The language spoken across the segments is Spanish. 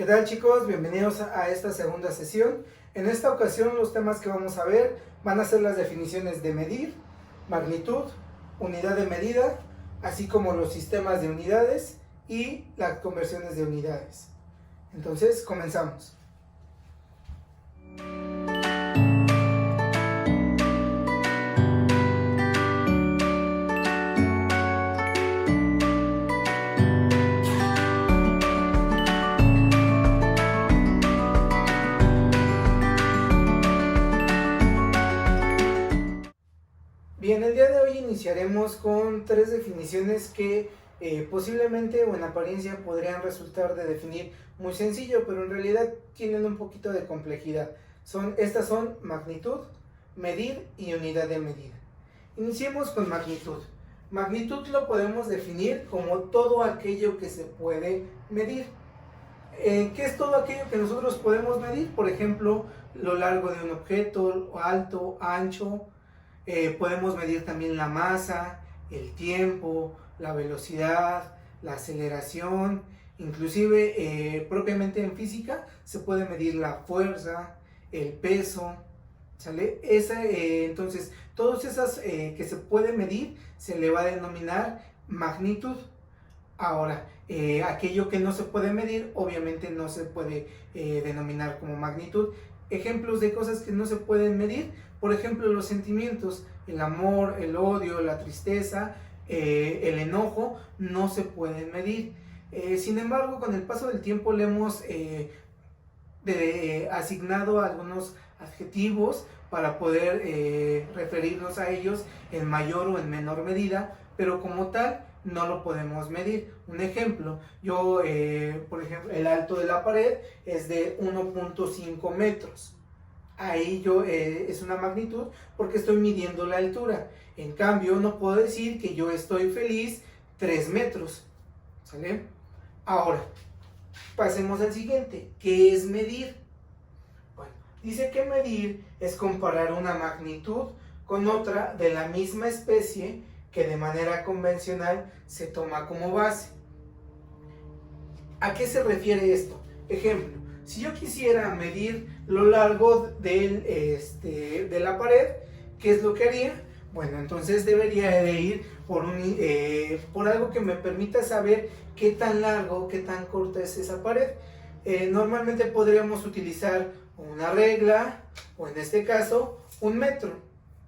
¿Qué tal, chicos? Bienvenidos a esta segunda sesión. En esta ocasión los temas que vamos a ver van a ser las definiciones de medir, magnitud, unidad de medida, así como los sistemas de unidades y las conversiones de unidades. Entonces, comenzamos. Bien, el día de hoy iniciaremos con tres definiciones que posiblemente o en apariencia podrían resultar de definir muy sencillo, pero en realidad tienen un poquito de complejidad. Estas son magnitud, medir y unidad de medida. Iniciemos con magnitud. Magnitud lo podemos definir como todo aquello que se puede medir. ¿Qué es todo aquello que nosotros podemos medir? Por ejemplo, lo largo de un objeto, alto, ancho. Podemos medir también la masa, el tiempo, la velocidad, la aceleración, inclusive propiamente en física se puede medir la fuerza, el peso, ¿sale? Entonces, todas esas que se puede medir se le va a denominar magnitud. Ahora, aquello que no se puede medir obviamente no se puede denominar como magnitud. Ejemplos de cosas que no se pueden medir, por ejemplo, los sentimientos, el amor, el odio, la tristeza, el enojo, no se pueden medir. Sin embargo, con el paso del tiempo le hemos asignado algunos adjetivos para poder referirnos a ellos en mayor o en menor medida, pero como tal no lo podemos medir. Un ejemplo, por ejemplo, el alto de la pared es de 1.5 metros. Ahí es una magnitud porque estoy midiendo la altura. En cambio, no puedo decir que yo estoy feliz 3 metros. ¿Sale? Ahora, pasemos al siguiente. ¿Qué es medir? Bueno, dice que medir es comparar una magnitud con otra de la misma especie que de manera convencional se toma como base. ¿A qué se refiere esto? Ejemplo, si yo quisiera medir lo largo de la pared, ¿qué es lo que haría? Bueno, entonces debería de ir por algo que me permita saber qué tan largo, qué tan corta es esa pared. Normalmente podríamos utilizar una regla, o en este caso, un metro,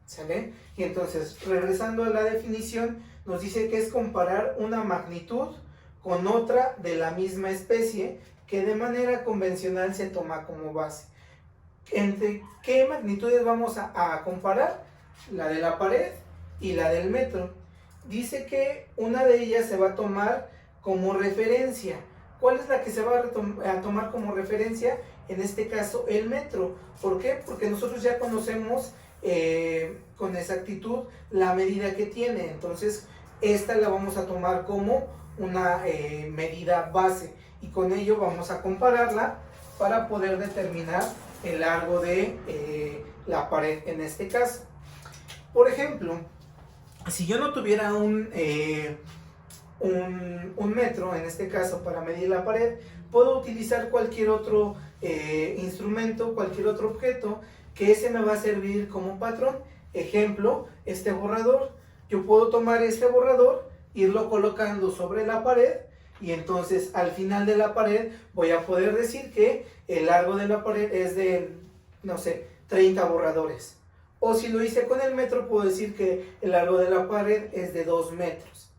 ¿sale? Y entonces, regresando a la definición, nos dice que es comparar una magnitud con otra de la misma especie que de manera convencional se toma como base. ¿Entre qué magnitudes vamos a comparar? La de la pared y la del metro. Dice que una de ellas se va a tomar como referencia. ¿Cuál es la que se va a tomar como referencia? En este caso, el metro. ¿Por qué? Porque nosotros ya conocemos con exactitud la medida que tiene. Entonces, esta la vamos a tomar como una medida base. Y con ello vamos a compararla para poder determinar el largo de la pared en este caso. Por ejemplo, si yo no tuviera un metro, en este caso, para medir la pared, puedo utilizar cualquier otro instrumento, cualquier otro objeto, que ese me va a servir como patrón. Ejemplo, este borrador. Yo puedo tomar este borrador, irlo colocando sobre la pared, y entonces al final de la pared voy a poder decir que el largo de la pared es de, no sé, 30 borradores. O si lo hice con el metro, puedo decir que el largo de la pared es de 2 metros.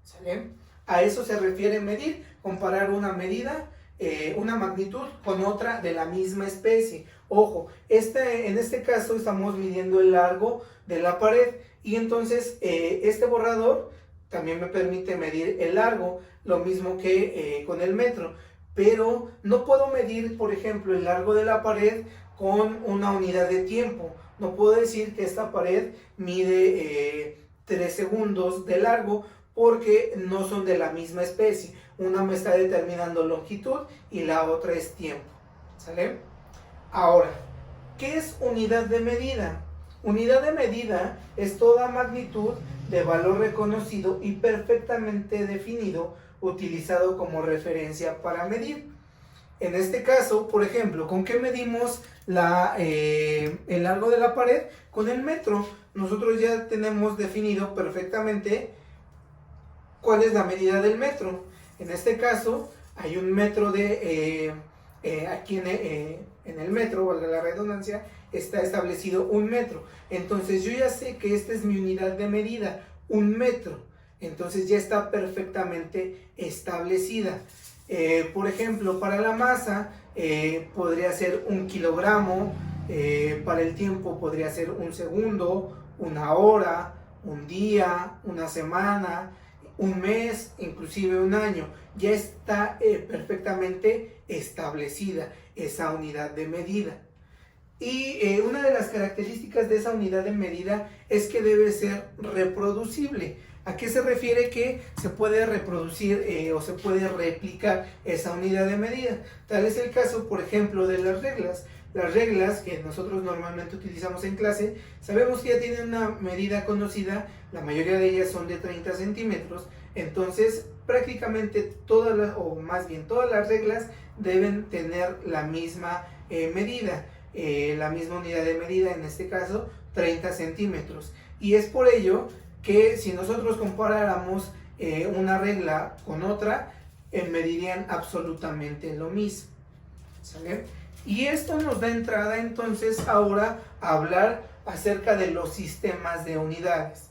¿Sale? A eso se refiere medir, comparar una medida, una magnitud con otra de la misma especie. Ojo, en este caso estamos midiendo el largo de la pared, y entonces este borrador también me permite medir el largo, lo mismo que con el metro. Pero no puedo medir, por ejemplo, el largo de la pared con una unidad de tiempo. No puedo decir que esta pared mide 3 segundos de largo, porque no son de la misma especie. Una me está determinando longitud y la otra es tiempo. ¿Sale? Ahora, ¿qué es unidad de medida? Unidad de medida es toda magnitud de valor reconocido y perfectamente definido, utilizado como referencia para medir. En este caso, por ejemplo, ¿con qué medimos el largo de la pared? Con el metro. Nosotros ya tenemos definido perfectamente cuál es la medida del metro. En este caso, hay un metro aquí en el metro, valga la redundancia, está establecido 1 metro. Entonces yo ya sé que esta es mi unidad de medida, 1 metro. Entonces ya está perfectamente establecida. Por ejemplo, para la masa podría ser 1 kilogramo, para el tiempo podría ser 1 segundo, 1 hora, 1 día, 1 semana, 1 mes, inclusive 1 año. Ya está perfectamente establecida esa unidad de medida. Y una de las características de esa unidad de medida es que debe ser reproducible. ¿A qué se refiere que se puede reproducir o se puede replicar esa unidad de medida? Tal es el caso, por ejemplo, de las reglas. Las reglas que nosotros normalmente utilizamos en clase, sabemos que ya tienen una medida conocida, la mayoría de ellas son de 30 centímetros, entonces prácticamente todas las reglas deben tener la misma medida, la misma unidad de medida, en este caso 30 centímetros. Y es por ello que si nosotros comparáramos una regla con otra, medirían absolutamente lo mismo. ¿Sale? Y esto nos da entrada entonces ahora a hablar acerca de los sistemas de unidades.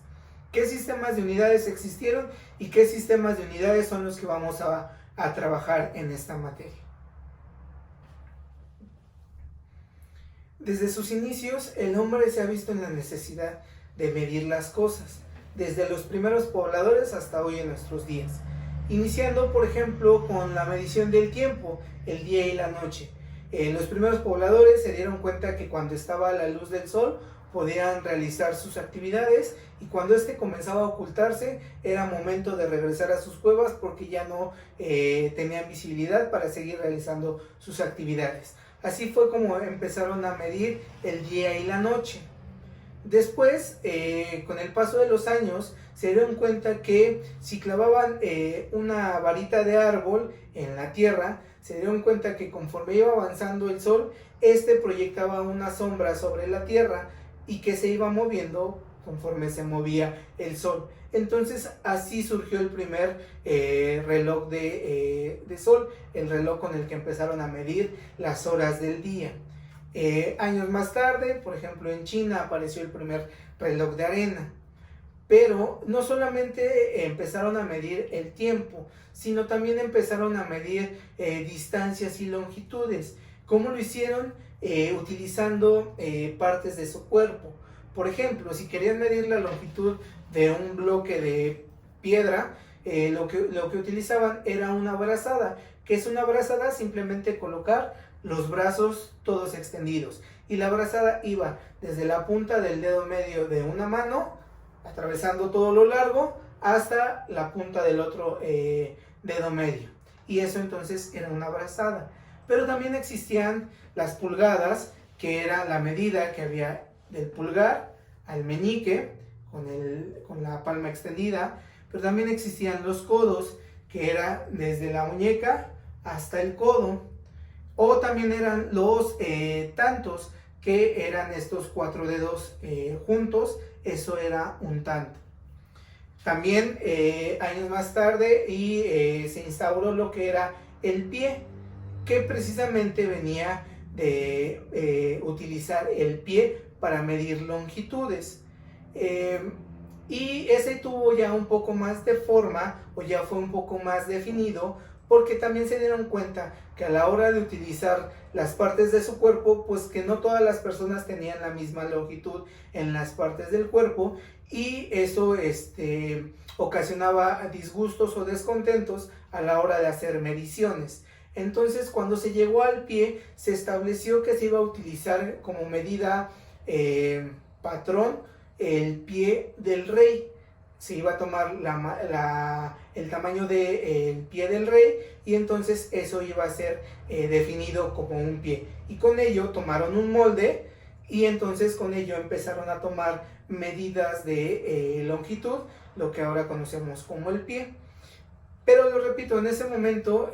¿Qué sistemas de unidades existieron y qué sistemas de unidades son los que vamos a trabajar en esta materia? Desde sus inicios, el hombre se ha visto en la necesidad de medir las cosas, desde los primeros pobladores hasta hoy en nuestros días, iniciando por ejemplo con la medición del tiempo, el día y la noche. Los primeros pobladores se dieron cuenta que cuando estaba la luz del sol podían realizar sus actividades, y cuando este comenzaba a ocultarse era momento de regresar a sus cuevas porque ya no tenían visibilidad para seguir realizando sus actividades. Así fue como empezaron a medir el día y la noche. Después, con el paso de los años, se dieron cuenta que si clavaban una varita de árbol en la tierra, se dieron cuenta que conforme iba avanzando el sol, este proyectaba una sombra sobre la tierra y que se iba moviendo conforme se movía el sol. Entonces así surgió el primer reloj de sol, el reloj con el que empezaron a medir las horas del día. Años más tarde, por ejemplo en China, apareció el primer reloj de arena. Pero no solamente empezaron a medir el tiempo, sino también empezaron a medir distancias y longitudes. ¿Cómo lo hicieron? Utilizando partes de su cuerpo. Por ejemplo, si querían medir la longitud de un bloque de piedra, lo que utilizaban era una brazada. ¿Qué es una brazada? Simplemente colocar los brazos todos extendidos. Y la brazada iba desde la punta del dedo medio de una mano, atravesando todo lo largo, hasta la punta del otro dedo medio. Y eso entonces era una brazada. Pero también existían las pulgadas, que era la medida que había del pulgar al meñique, con la palma extendida. Pero también existían los codos, que era desde la muñeca hasta el codo. O también eran los tantos, que eran estos 4 dedos juntos. Eso era un tanto. También años más tarde se instauró lo que era el pie, que precisamente venía de utilizar el pie para medir longitudes. Y ese tuvo ya un poco más de forma, o ya fue un poco más definido, porque también se dieron cuenta que a la hora de utilizar las partes de su cuerpo, pues que no todas las personas tenían la misma longitud en las partes del cuerpo, y eso ocasionaba disgustos o descontentos a la hora de hacer mediciones. Entonces, cuando se llegó al pie, se estableció que se iba a utilizar como medida patrón el pie del rey. Se iba a tomar el tamaño del pie del rey, y entonces eso iba a ser definido como un pie. Y con ello tomaron un molde, y entonces con ello empezaron a tomar medidas de longitud, lo que ahora conocemos como el pie. Pero lo repito, en ese momento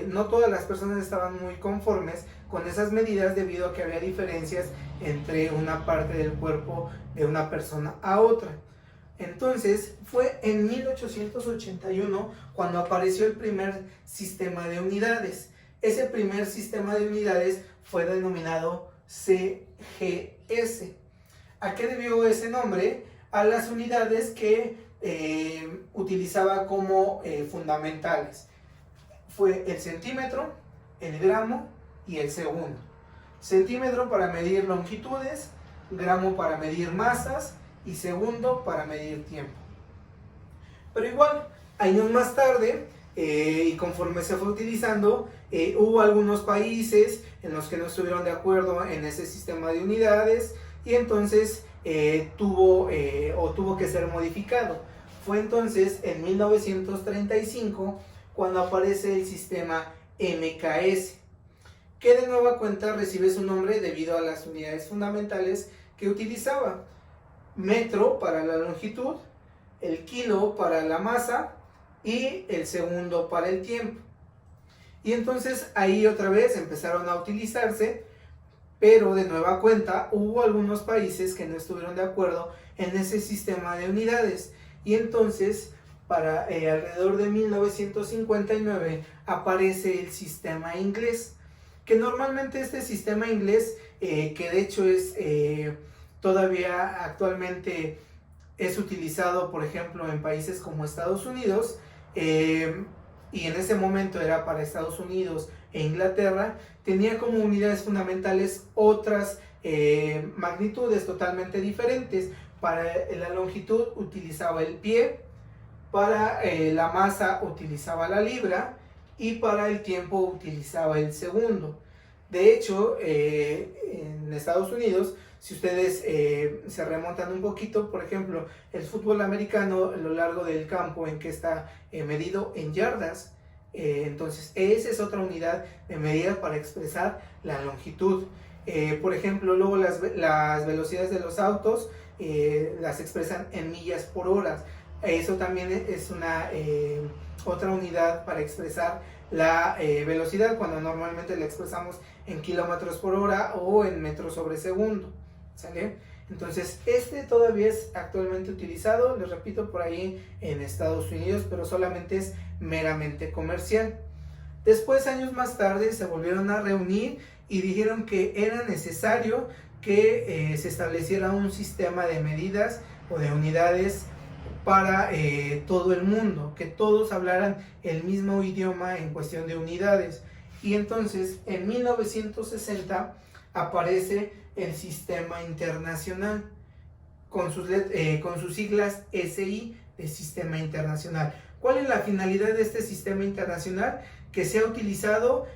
no todas las personas estaban muy conformes con esas medidas debido a que había diferencias entre una parte del cuerpo de una persona a otra. Entonces fue en 1881 cuando apareció el primer sistema de unidades. Ese primer sistema de unidades fue denominado CGS. ¿A qué debió ese nombre? A las unidades que utilizaba como fundamentales. Fue el centímetro, el gramo y el segundo. Centímetro para medir longitudes, gramo para medir masas y segundo para medir tiempo. Pero igual, años más tarde, y conforme se fue utilizando, hubo algunos países en los que no estuvieron de acuerdo en ese sistema de unidades y entonces tuvo que ser modificado. Fue entonces en 1935 cuando aparece el sistema MKS, que de nueva cuenta recibe su nombre debido a las unidades fundamentales que utilizaba: metro para la longitud, el kilo para la masa y el segundo para el tiempo. Y entonces ahí otra vez empezaron a utilizarse, pero de nueva cuenta hubo algunos países que no estuvieron de acuerdo en ese sistema de unidades. Y entonces para alrededor de 1959 aparece el sistema inglés, que normalmente este sistema inglés, que de hecho es todavía actualmente es utilizado, por ejemplo, en países como Estados Unidos, y en ese momento era para Estados Unidos e Inglaterra, tenía como unidades fundamentales otras magnitudes totalmente diferentes. Para la longitud utilizaba el pie, para la masa utilizaba la libra y para el tiempo utilizaba el segundo. De hecho, en Estados Unidos, si ustedes se remontan un poquito, por ejemplo, el fútbol americano a lo largo del campo en que está medido en yardas, entonces esa es otra unidad de medida para expresar la longitud. Por ejemplo, luego las velocidades de los autos las expresan en millas por hora. Eso también es una otra unidad para expresar la velocidad, cuando normalmente la expresamos en kilómetros por hora o en metros sobre segundo. ¿Sale? Entonces este todavía es actualmente utilizado, les repito, por ahí en Estados Unidos, pero solamente es meramente comercial. Después, años más tarde, se volvieron a reunir y dijeron que era necesario que se estableciera un sistema de medidas o de unidades para todo el mundo, que todos hablaran el mismo idioma en cuestión de unidades. Y entonces en 1960 aparece el Sistema Internacional con sus siglas SI de Sistema Internacional. ¿Cuál es la finalidad de este Sistema Internacional? Que sea utilizado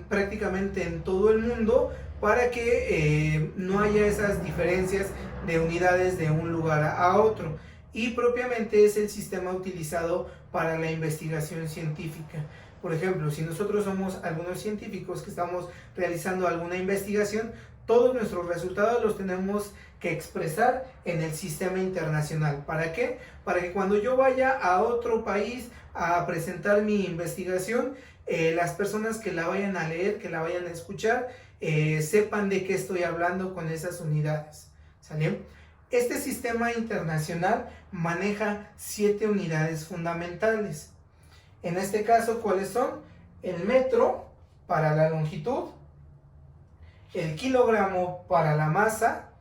prácticamente en todo el mundo para que no haya esas diferencias de unidades de un lugar a otro. Y propiamente es el sistema utilizado para la investigación científica. Por ejemplo, si nosotros somos algunos científicos que estamos realizando alguna investigación, todos nuestros resultados los tenemos que expresar en el sistema internacional. ¿Para qué? Para que cuando yo vaya a otro país a presentar mi investigación, las personas que la vayan a leer, que la vayan a escuchar, sepan de qué estoy hablando con esas unidades. ¿Sale? Este sistema internacional maneja 7 unidades fundamentales. En este caso, ¿cuáles son? El metro para la longitud, el kilogramo para la masa,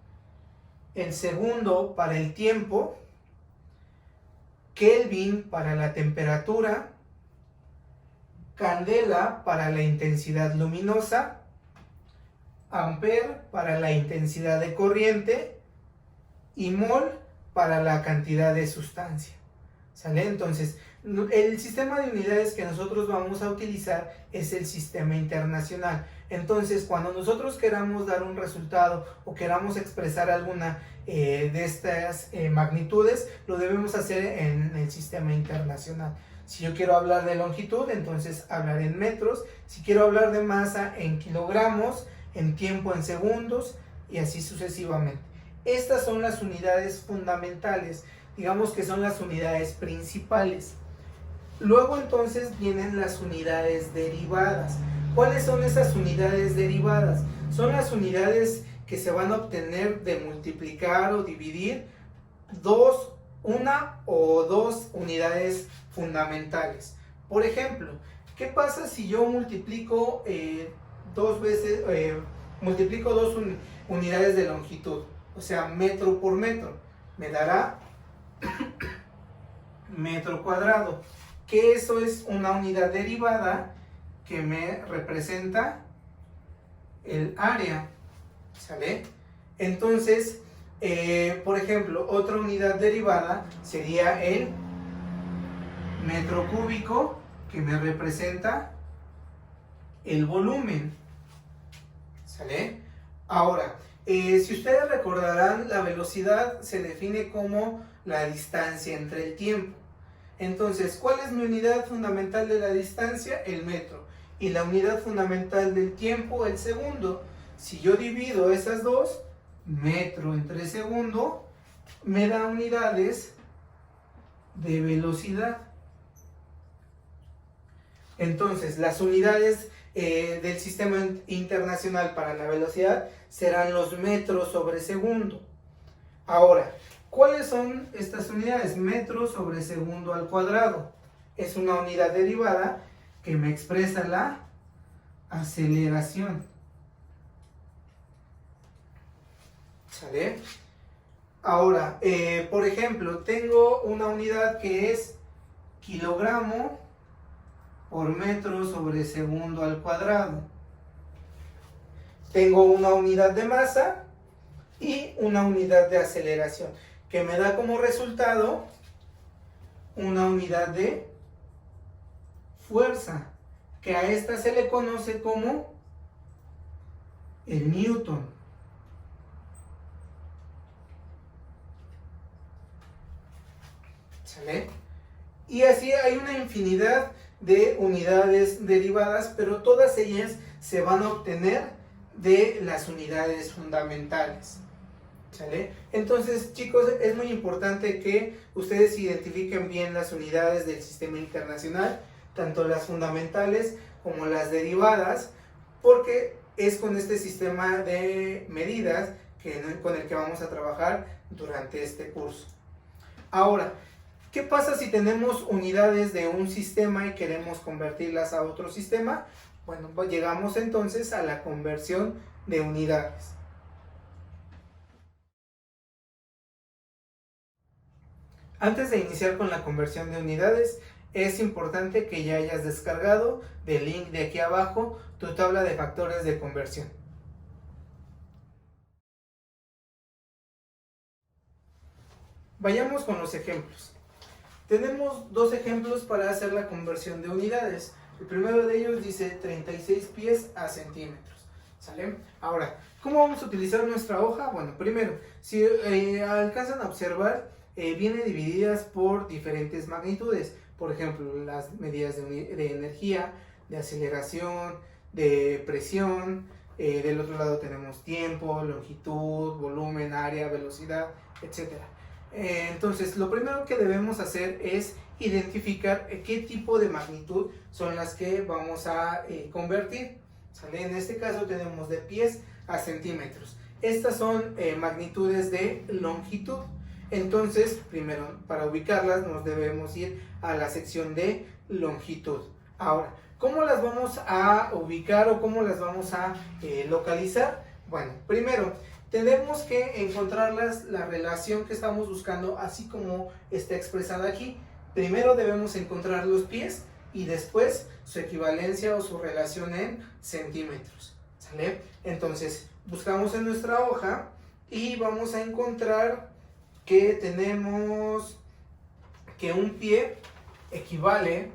el segundo para el tiempo, Kelvin para la temperatura, candela para la intensidad luminosa, ampere para la intensidad de corriente y mol para la cantidad de sustancia. ¿Sale? Entonces, el sistema de unidades que nosotros vamos a utilizar es el sistema internacional. Entonces, cuando nosotros queramos dar un resultado o queramos expresar alguna de estas magnitudes, lo debemos hacer en el sistema internacional. Si yo quiero hablar de longitud, entonces hablaré en metros. Si quiero hablar de masa, en kilogramos, en tiempo, en segundos y así sucesivamente. Estas son las unidades fundamentales, digamos que son las unidades principales. Luego entonces vienen las unidades derivadas. ¿Cuáles son esas unidades derivadas? Son las unidades que se van a obtener de multiplicar o dividir una o dos unidades fundamentales. Por ejemplo, ¿qué pasa si yo multiplico multiplico dos unidades de longitud? O sea, metro por metro. Me dará metro cuadrado. Que eso es una unidad derivada que me representa el área. ¿Sale? Entonces, por ejemplo, otra unidad derivada sería el metro cúbico, que me representa el volumen. ¿Sale? Ahora, si ustedes recordarán, la velocidad se define como la distancia entre el tiempo. Entonces, ¿cuál es mi unidad fundamental de la distancia? El metro. Y la unidad fundamental del tiempo, el segundo. Si yo divido esas dos, metro entre segundo, me da unidades de velocidad. Entonces, las unidades del sistema internacional para la velocidad serán los metros sobre segundo. Ahora, ¿cuáles son estas unidades? Metros sobre segundo al cuadrado. Es una unidad derivada que me expresa la aceleración. ¿Sale? Ahora, por ejemplo, tengo una unidad que es kilogramo por metro sobre segundo al cuadrado. Tengo una unidad de masa y una unidad de aceleración, que me da como resultado una unidad de fuerza, que a esta se le conoce como el newton. ¿Sale? Y así hay una infinidad de unidades derivadas, pero todas ellas se van a obtener de las unidades fundamentales. ¿Sale? Entonces, chicos, es muy importante que ustedes identifiquen bien las unidades del sistema internacional, tanto las fundamentales como las derivadas, porque es con este sistema de medidas con el que vamos a trabajar durante este curso. Ahora, ¿qué pasa si tenemos unidades de un sistema y queremos convertirlas a otro sistema? Bueno, pues llegamos entonces a la conversión de unidades. Antes de iniciar con la conversión de unidades, es importante que ya hayas descargado del link de aquí abajo tu tabla de factores de conversión. Vayamos con los ejemplos. Tenemos dos ejemplos para hacer la conversión de unidades. El primero de ellos dice 36 pies a centímetros. ¿Sale? Ahora, ¿cómo vamos a utilizar nuestra hoja? Bueno, primero, si alcanzan a observar, viene divididas por diferentes magnitudes. Por ejemplo, las medidas de energía, de aceleración, de presión. Del otro lado tenemos tiempo, longitud, volumen, área, velocidad, etc. Entonces, lo primero que debemos hacer es identificar qué tipo de magnitud son las que vamos a convertir. ¿Sale? En este caso tenemos de pies a centímetros. Estas son magnitudes de longitud. Entonces, primero, para ubicarlas nos debemos ir a la sección de longitud. Ahora, ¿cómo las vamos a ubicar o cómo las vamos a localizar? Bueno, primero tenemos que encontrarlas, la relación que estamos buscando, así como está expresada aquí. Primero debemos encontrar los pies y después su equivalencia o su relación en centímetros. ¿Sale? Entonces, buscamos en nuestra hoja y vamos a encontrar que tenemos que un pie equivale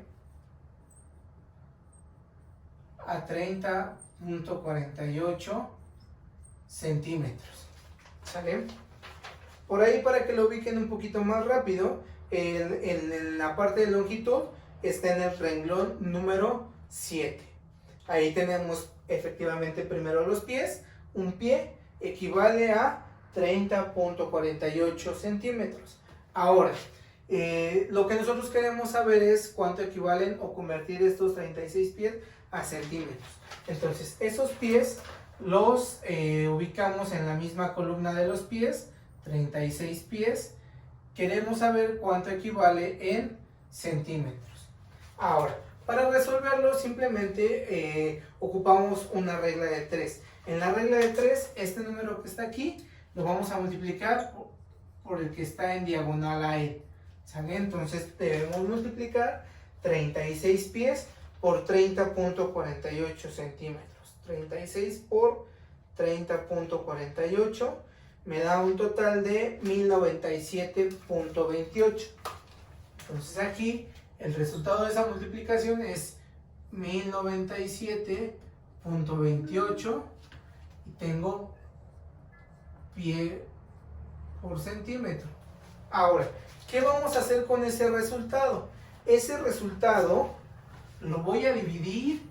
a 30.48 centímetros. ¿Sale? Por ahí, para que lo ubiquen un poquito más rápido, en la parte de longitud está en el renglón número 7. Ahí tenemos efectivamente primero los pies. Un pie equivale a 30.48 centímetros. Ahora, Lo que nosotros queremos saber es cuánto equivalen o convertir estos 36 pies a centímetros. Entonces, esos pies los ubicamos en la misma columna de los pies, 36 pies. Queremos saber cuánto equivale en centímetros. Ahora, para resolverlo simplemente ocupamos una regla de 3. En la regla de 3, este número que está aquí lo vamos a multiplicar por el que está en diagonal a él. ¿Sale? Entonces debemos multiplicar 36 pies por 30.48 centímetros. 36 por 30.48 me da un total de 1097.28. Entonces aquí el resultado de esa multiplicación es 1097.28 y tengo pie por centímetro. Ahora, ¿qué vamos a hacer con ese resultado? Ese resultado lo voy a dividir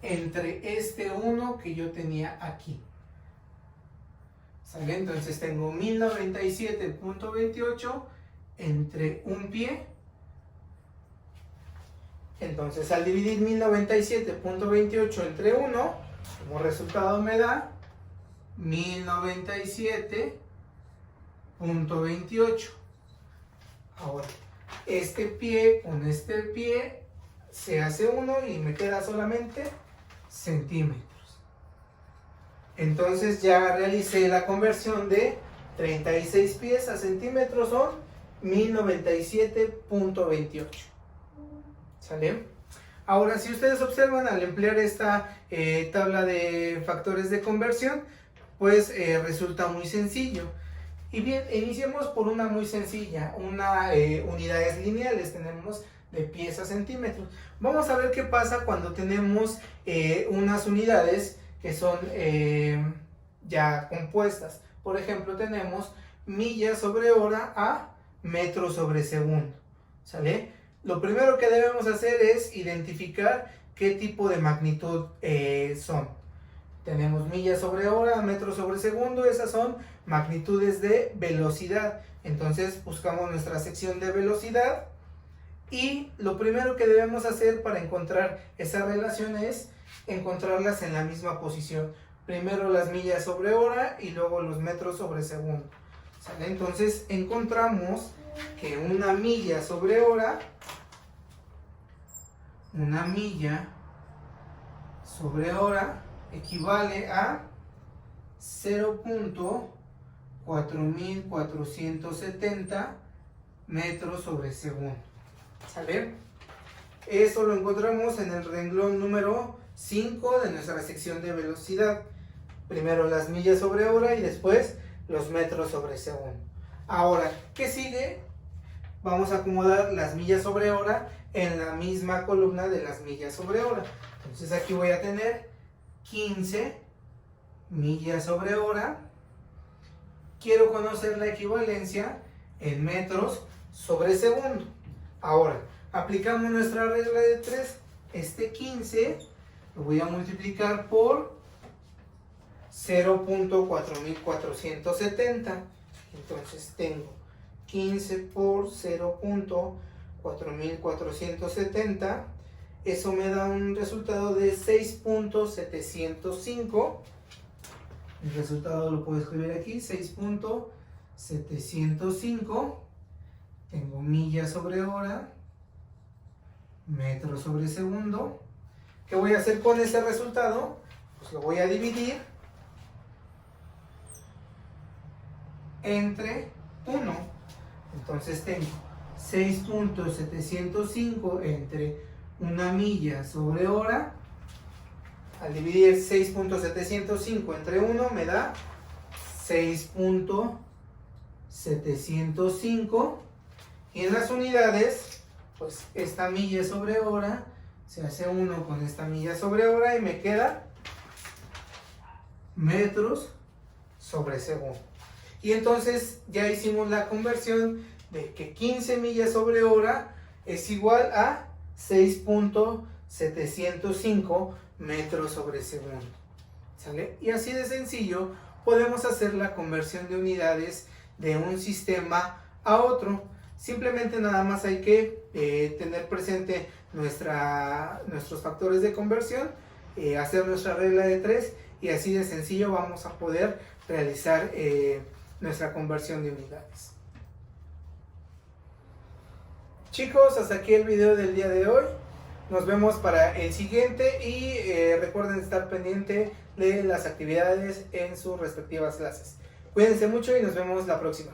entre este 1 que yo tenía aquí. ¿Sale? Entonces tengo 1097.28 entre un pie. Entonces al dividir 1097.28 entre 1, como resultado me da 1097.28. Ahora, este pie con este pie se hace 1 y me queda solamente centímetros. Entonces ya realicé la conversión de 36 pies a centímetros, son 1097.28. ¿Sale? Ahora, si ustedes observan, al emplear esta tabla de factores de conversión, pues resulta muy sencillo. Y bien, iniciemos por una muy sencilla, unidades lineales, tenemos de pies a centímetros. Vamos a ver qué pasa cuando tenemos unas unidades que son ya compuestas. Por ejemplo, tenemos millas sobre hora a metros sobre segundo. ¿Sale? Lo primero que debemos hacer es identificar qué tipo de magnitud son. Tenemos millas sobre hora, metros sobre segundo, esas son magnitudes de velocidad. Entonces buscamos nuestra sección de velocidad y lo primero que debemos hacer para encontrar esa relación es encontrarlas en la misma posición. Primero las millas sobre hora y luego los metros sobre segundo. ¿Sale? Entonces encontramos que una milla sobre hora equivale a 0.4470 metros sobre segundo. ¿Sale? Eso lo encontramos en el renglón número 5 de nuestra sección de velocidad. Primero las millas sobre hora y después los metros sobre segundo. Ahora, ¿qué sigue? Vamos a acomodar las millas sobre hora en la misma columna de las millas sobre hora. Entonces aquí voy a tener 15 millas sobre hora. Quiero conocer la equivalencia en metros sobre segundo. Ahora, aplicamos nuestra regla de 3. Este 15 lo voy a multiplicar por 0.4470. Entonces tengo 15 por 0.4470. Eso me da un resultado de 6.705. El resultado lo puedo escribir aquí, 6.705. Tengo millas sobre hora, metros sobre segundo. ¿Qué voy a hacer con ese resultado? Pues lo voy a dividir entre 1. Entonces tengo 6.705 entre una milla sobre hora. Al dividir 6.705 entre 1 me da 6.705. Y en las unidades, pues esta milla sobre hora se hace 1 con esta milla sobre hora y me queda metros sobre segundo. Y entonces ya hicimos la conversión de que 15 millas sobre hora es igual a 6.705 metros sobre segundo. ¿Sale? Y así de sencillo podemos hacer la conversión de unidades de un sistema a otro. Simplemente nada más hay que tener presente nuestros factores de conversión, hacer nuestra regla de 3 y así de sencillo vamos a poder realizar nuestra conversión de unidades. Chicos, hasta aquí el video del día de hoy. Nos vemos para el siguiente y recuerden estar pendiente de las actividades en sus respectivas clases. Cuídense mucho y nos vemos la próxima.